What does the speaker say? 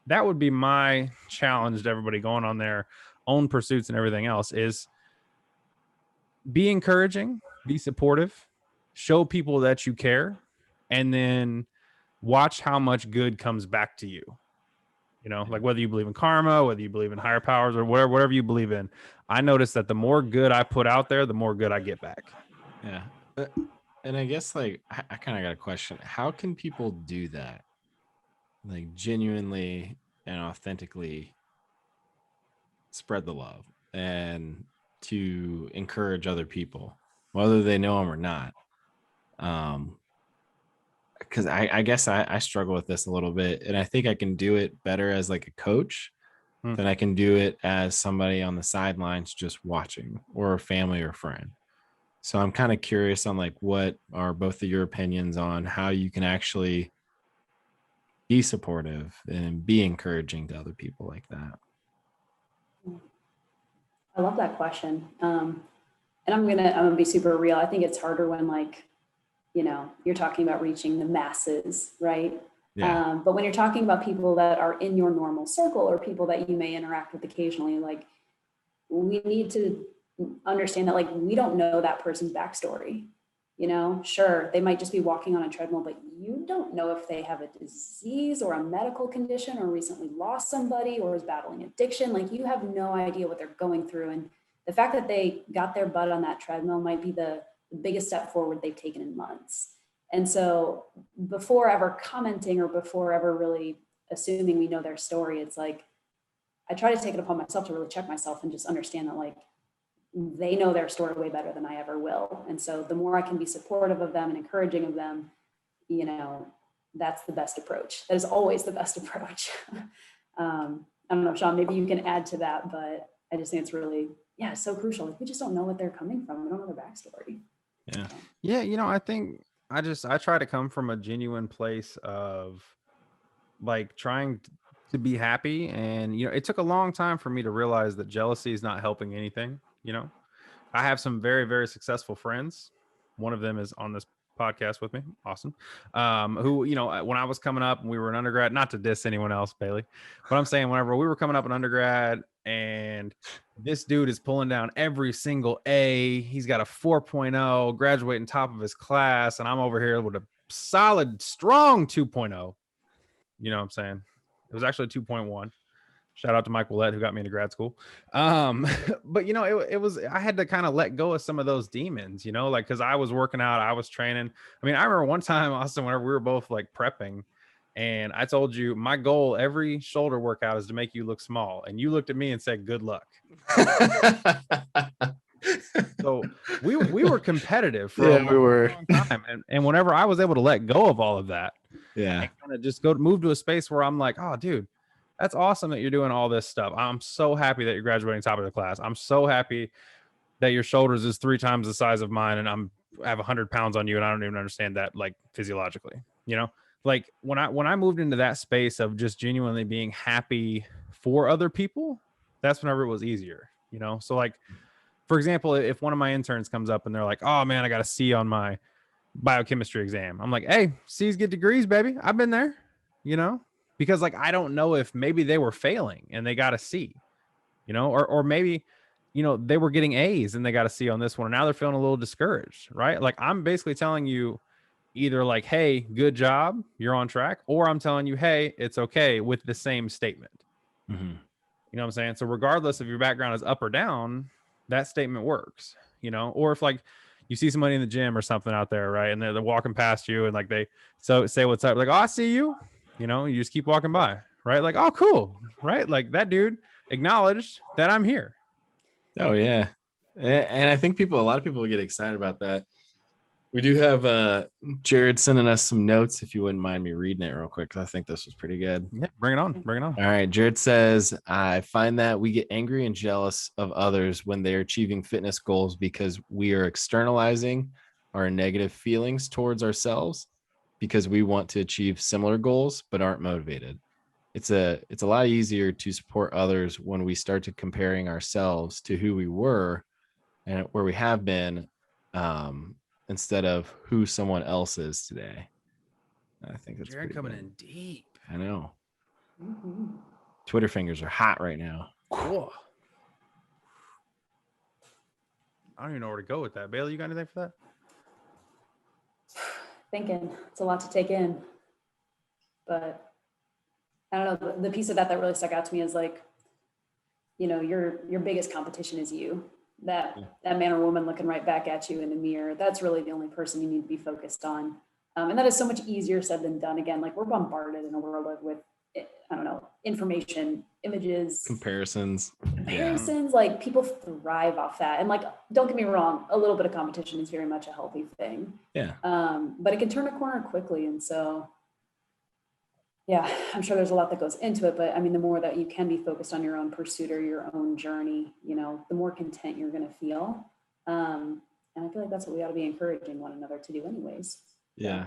that would be my challenge to everybody going on their own pursuits and everything else is be encouraging, be supportive, show people that you care, and then watch how much good comes back to you. You know, like whether you believe in karma, whether you believe in higher powers or whatever you believe in. I notice that the more good I put out there, the more good I get back. Yeah. And I guess like I kind of got a question. How can people do that? Like genuinely and authentically spread the love and to encourage other people, whether they know them or not. Because I guess I struggle with this a little bit, and I think I can do it better as like a coach than I can do it as somebody on the sidelines just watching, or a family or friend. So I'm kind of curious on like what are both of your opinions on how you can actually be supportive and be encouraging to other people like that. I love that question. And I'm gonna be super real. I think it's harder when like, you're talking about reaching the masses, right? Yeah. But when you're talking about people that are in your normal circle or people that you may interact with occasionally, like we need to understand that like we don't know that person's backstory. Sure, they might just be walking on a treadmill, but you don't know if they have a disease or a medical condition or recently lost somebody or is battling addiction. Like you have no idea what they're going through. And the fact that they got their butt on that treadmill might be the biggest step forward they've taken in months. And so before ever commenting or before ever really assuming we know their story, it's like, I try to take it upon myself to really check myself and just understand that like, they know their story way better than I ever will. And so the more I can be supportive of them and encouraging of them, that's the best approach. That is always the best approach. I don't know, Shawn, maybe you can add to that, but I just think it's really, it's so crucial. Like we just don't know what they're coming from. We don't know their backstory. Yeah. Yeah. I think I try to come from a genuine place of like trying to be happy. And, it took a long time for me to realize that jealousy is not helping anything. I have some very, very successful friends. One of them is on this podcast with me. Awesome. Who, when I was coming up and we were in undergrad, not to diss anyone else, Bailey, but I'm saying whenever we were coming up in undergrad and this dude is pulling down every single A, he's got a 4.0, graduating top of his class. And I'm over here with a solid, strong 2.0. You know what I'm saying? It was actually 2.1. Shout out to Mike Willett, who got me into grad school. But it was, I had to kind of let go of some of those demons, like, cause I was working out, I was training. I mean, I remember one time, Austin, whenever we were both like prepping, and I told you my goal every shoulder workout is to make you look small. And you looked at me and said, good luck. So we were competitive for a long time. And whenever I was able to let go of all of that, and kind of just move to a space where I'm like, oh, dude, that's awesome that you're doing all this stuff. I'm so happy that you're graduating top of the class. I'm so happy that your shoulders is 3 times the size of mine, and I have 100 pounds on you, and I don't even understand that like physiologically. Like when I moved into that space of just genuinely being happy for other people, that's whenever it was easier. So like, for example, if one of my interns comes up and they're like, oh man, I got a C on my biochemistry exam, I'm like, hey, C's get degrees, baby. I've been there, because like I don't know if maybe they were failing and they got a C, or maybe they were getting A's and they got a C on this one, and now they're feeling a little discouraged, right? Like I'm basically telling you either like, hey, good job, you're on track, or I'm telling you, hey, it's okay, with the same statement. Mm-hmm. You know what I'm saying? So regardless if your background is up or down, that statement works. Or if like you see somebody in the gym or something out there, right, and they're walking past you and like they say what's up, like, oh, I see you. You just keep walking by, right? Like, oh, cool, right? Like that dude acknowledged that I'm here. Oh yeah, and I think a lot of people get excited about that. We do have Jared sending us some notes. If you wouldn't mind me reading it real quick, because I think this was pretty good. Yeah, bring it on. All right, Jared says, I find that we get angry and jealous of others when they're achieving fitness goals because we are externalizing our negative feelings towards ourselves because we want to achieve similar goals but aren't motivated. It's a lot easier to support others when we start to comparing ourselves to who we were and where we have been, instead of who someone else is today. I think that's Jared coming good. in deep. I know. Mm-hmm. Twitter fingers are hot right now. Cool. I don't even know where to go with that. Bailey, you got anything for that? Thinking. It's a lot to take in. But I don't know, the piece of that really stuck out to me is like, you know, your biggest competition is you. That man or woman looking right back at you in the mirror, that's really the only person you need to be focused on. And that is so much easier said than done. Again, like we're bombarded in a world with, I don't know, information, images, comparisons, like people thrive off that. And like, don't get me wrong, a little bit of competition is very much a healthy thing. Yeah. But it can turn a corner quickly. And so, yeah, I'm sure there's a lot that goes into it, but I mean, the more that you can be focused on your own pursuit or your own journey, you know, the more content you're going to feel. And I feel like that's what we ought to be encouraging one another to do anyways. Yeah.